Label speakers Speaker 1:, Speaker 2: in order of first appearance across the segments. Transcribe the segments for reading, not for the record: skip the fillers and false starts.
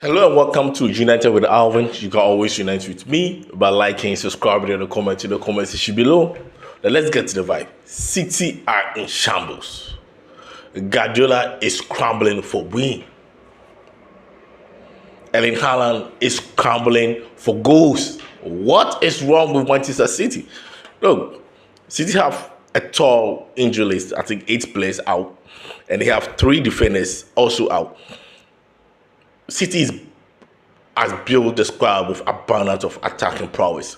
Speaker 1: Hello and welcome to United with Alvin. You can always unite with me by liking, subscribing, and commenting in the comment section below. Now let's get to the vibe. City are in shambles. Guardiola is scrambling for win. Erling Haaland is scrambling for goals. What is wrong with Manchester City? Look, City have a tall injury list. I think 8 players out, and they have 3 defenders also out. City has built the squad with abundance of attacking prowess.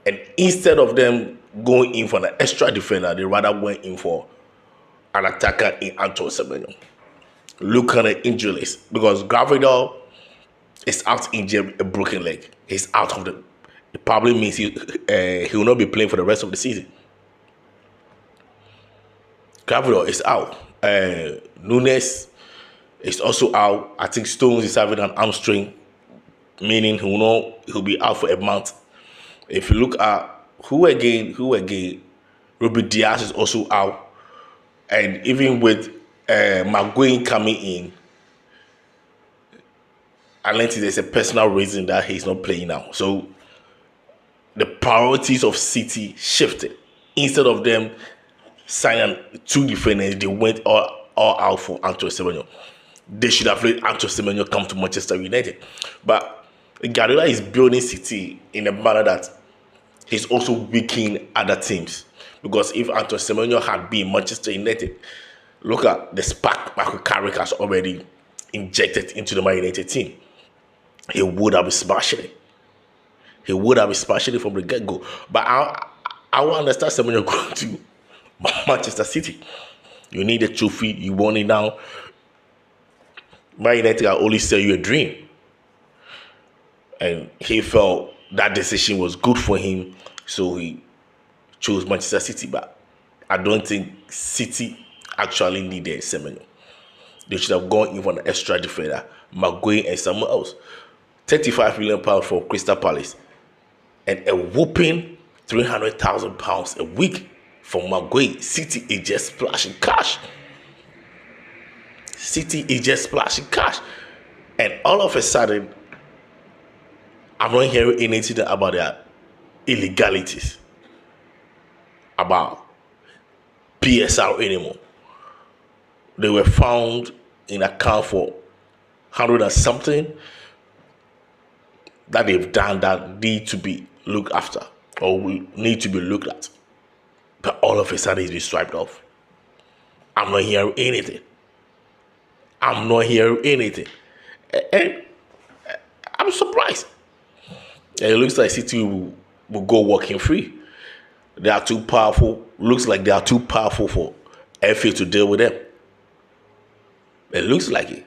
Speaker 1: And instead of them going in for an extra defender, they rather went in for an attacker in Antoine Semenyo. Look at the injury list because Gabriel is out injured, a broken leg. He's out of the. It probably means he will not be playing for the rest of the season. Gabriel is out. Nunes is also out. I think Stones is having an hamstring, meaning he'll be out for a month. If you look at who again, Ruben Diaz is also out, and even with Maguire coming in, unless there's a personal reason that he's not playing now. So the priorities of City shifted. Instead of them signing 2 defenders, they went all out for Antoine Semenyo. They should have let Antoine Semenyo come to Manchester United. But Guardiola is building City in a manner that he's also weakening other teams. Because if Antoine Semenyo had been Manchester United, look at the spark Michael Carrick has already injected into the Man United team. He would have been smashing it. He would have been smashing it from the get-go. But I will understand Semenyo going to Manchester City. You need a trophy. You want it now. Man United can only sell you a dream. And he felt that decision was good for him, so he chose Manchester City. But I don't think City actually needed Semenyo. They should have gone in for an extra defender, Maguire and someone else. £35 million for Crystal Palace, and a whooping £300,000 a week for Maguire. City is just splashing cash. City is just splashing cash. And all of a sudden, I'm not hearing anything about their illegalities, about PSR anymore. They were found in account for 100 and something that they've done that need to be looked after or will need to be looked at. But all of a sudden it's been swiped off. I'm not hearing anything. And I'm surprised. And it looks like City will go walking free. They are too powerful. Looks like they are too powerful for FA to deal with them. It looks like it.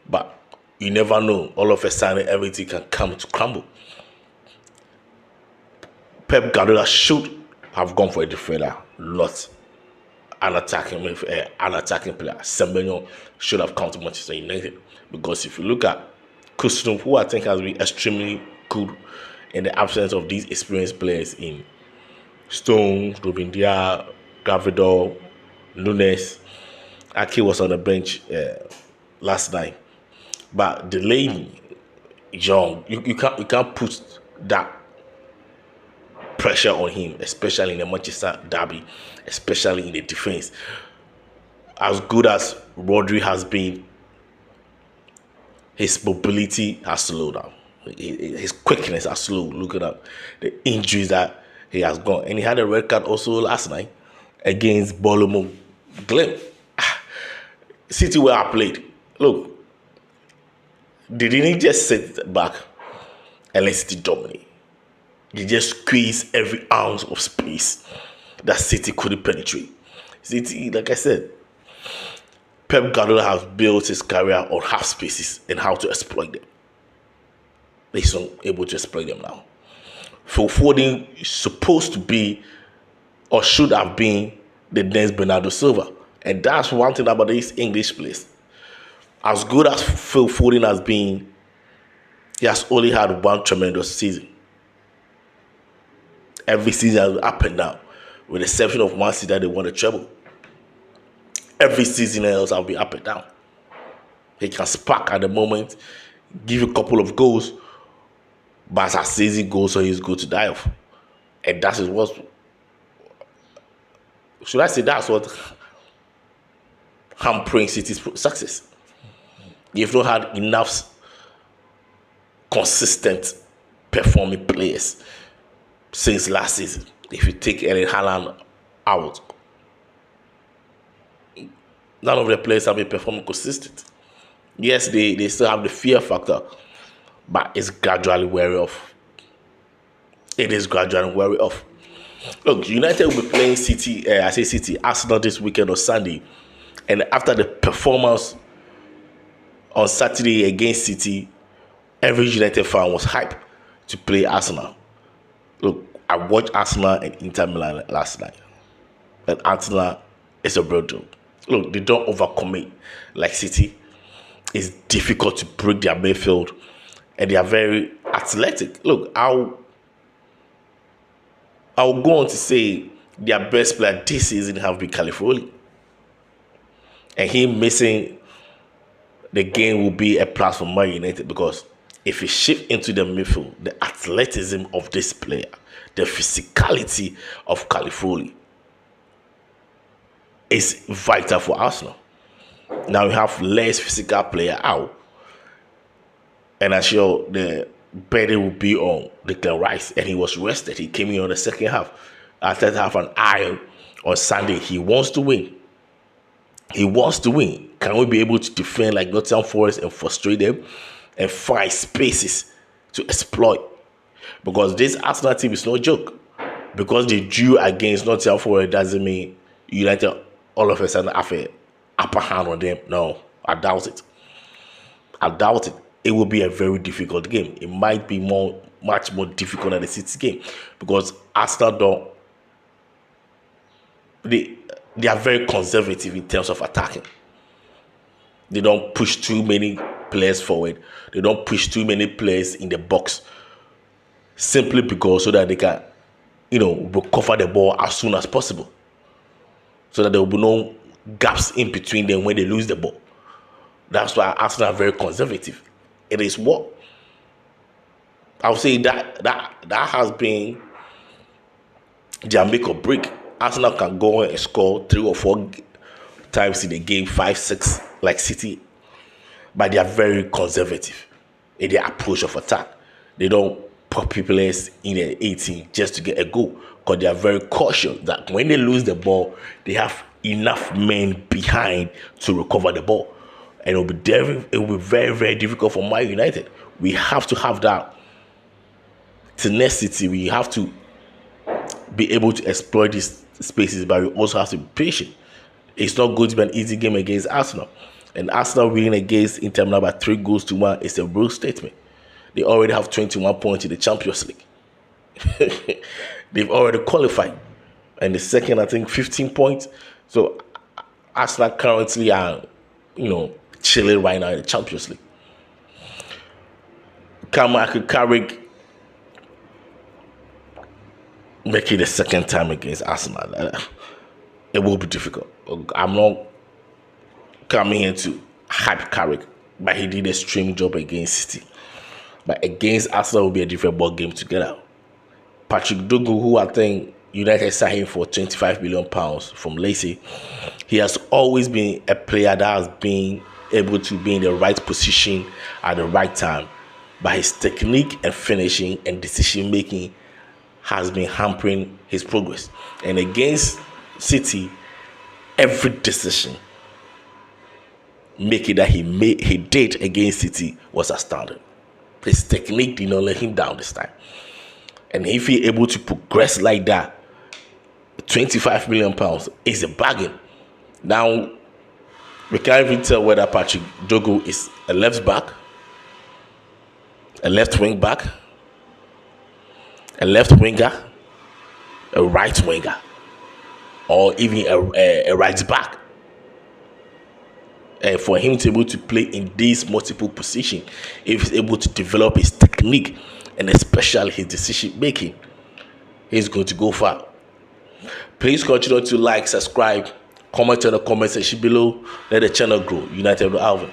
Speaker 1: But you never know. All of a sudden, everything can come to crumble. Pep Guardiola should have gone for a defender, not an attacking player. Semenyo should have come to Manchester United. Because if you look at Kustum, who I think has been extremely good in the absence of these experienced players in Stones, Ruben Diaz, Gavidor, Nunes. Ake was on the bench last night. But Delaney, Young, you can't put that pressure on him, especially in the Manchester derby, especially in the defense. As good as Rodri has been, his mobility has slowed down. His quickness has slowed. Look at the injuries that he has got. And he had a red card also last night against Bournemouth Glen. City were outplayed. Look, they didn't just sit back and let City dominate. They just squeezed every ounce of space that City couldn't penetrate. City, like I said, Pep Guardiola has built his career on half spaces and how to exploit them. He's not able to exploit them now. Phil Foden is supposed to be or should have been the next Bernardo Silva. And that's one thing about these English players. As good as Phil Foden has been, he has only had one tremendous season. Every season has been up and down, with the exception of one season that they won the treble. Every season else have been up and down. He can spark at the moment. give you a couple of goals, but as easy goals, so he's good to die off. And that is what, should I say, that's what hampering City's success. You've not had enough consistent performing players since last season. If you take Erling Haaland out, none of the players have been performing consistent. Yes, they still have the fear factor, but it's gradually wearing off. It is gradually wearing off. Look, United will be playing Arsenal this weekend on Sunday. And after the performance on Saturday against City, every United fan was hyped to play Arsenal. Look, I watched Arsenal and Inter Milan last night. And Arsenal is a real deal. Look, they don't overcommit like City. It's difficult to break their midfield. And they are very athletic. Look, I'll go on to say their best player this season have been Califorlli. And him missing the game will be a plus for Man United, because if he shift into the midfield, the athleticism of this player, the physicality of Califorlli is vital for Arsenal. Now we have less physical player out, and I'm sure the better will be on Declan Rice, and he was rested. He came in on the second half. After half an hour on Sunday, he wants to win. He wants to win. Can we be able to defend like Nottingham Forest and frustrate them and find spaces to exploit? Because this Arsenal team is no joke. Because they drew against Nottingham Forest doesn't mean United all of a sudden have an upper hand on them. No, I doubt it. I doubt it. It will be a very difficult game. It might be much more difficult than the City game, because Arsenal they are very conservative in terms of attacking. They don't push too many players forward. They don't push too many players in the box, simply because so that they can, recover the ball as soon as possible, so that there will be no gaps in between them when they lose the ball. That's why Arsenal are very conservative. It is what I would say that has been their make or break. Arsenal can go and score 3 or 4 times in a game, 5, 6, like City, but they are very conservative in their approach of attack. They don't put players in the 18 just to get a goal, because they are very cautious that when they lose the ball, they have enough men behind to recover the ball. And it will be very, very difficult for Man United. We have to have that tenacity. We have to be able to exploit these spaces, but we also have to be patient. It's not going to be an easy game against Arsenal. And Arsenal winning against Inter Milan by 3-1 is a real statement. They already have 21 points in the Champions League. They've already qualified. And the second, I think, 15 points. So Arsenal currently are, chilling right now in the Champions League. Michael Carrick making the second time against Arsenal, it will be difficult. I'm not coming here to hype Carrick, but he did a stream job against City. But against Arsenal will be a different ball game together. Patrick Dogu, who I think United signed him for £25 million from Lacey, he has always been a player that has been able to be in the right position at the right time. But his technique and finishing and decision making has been hampering his progress. And against City, every decision making that he did against City was astounding. His technique did not let him down this time. And if he's able to progress like that, £25 million is a bargain. Now, we can't even tell whether Patrick Dogu is a left back, a left wing back, a left winger, a right winger, or even a right back. And for him to be able to play in these multiple positions, if he's able to develop his technique and especially his decision making, he's going to go far. Please continue to like, subscribe, comment on the comment section below. Let the channel grow. United with Alvin.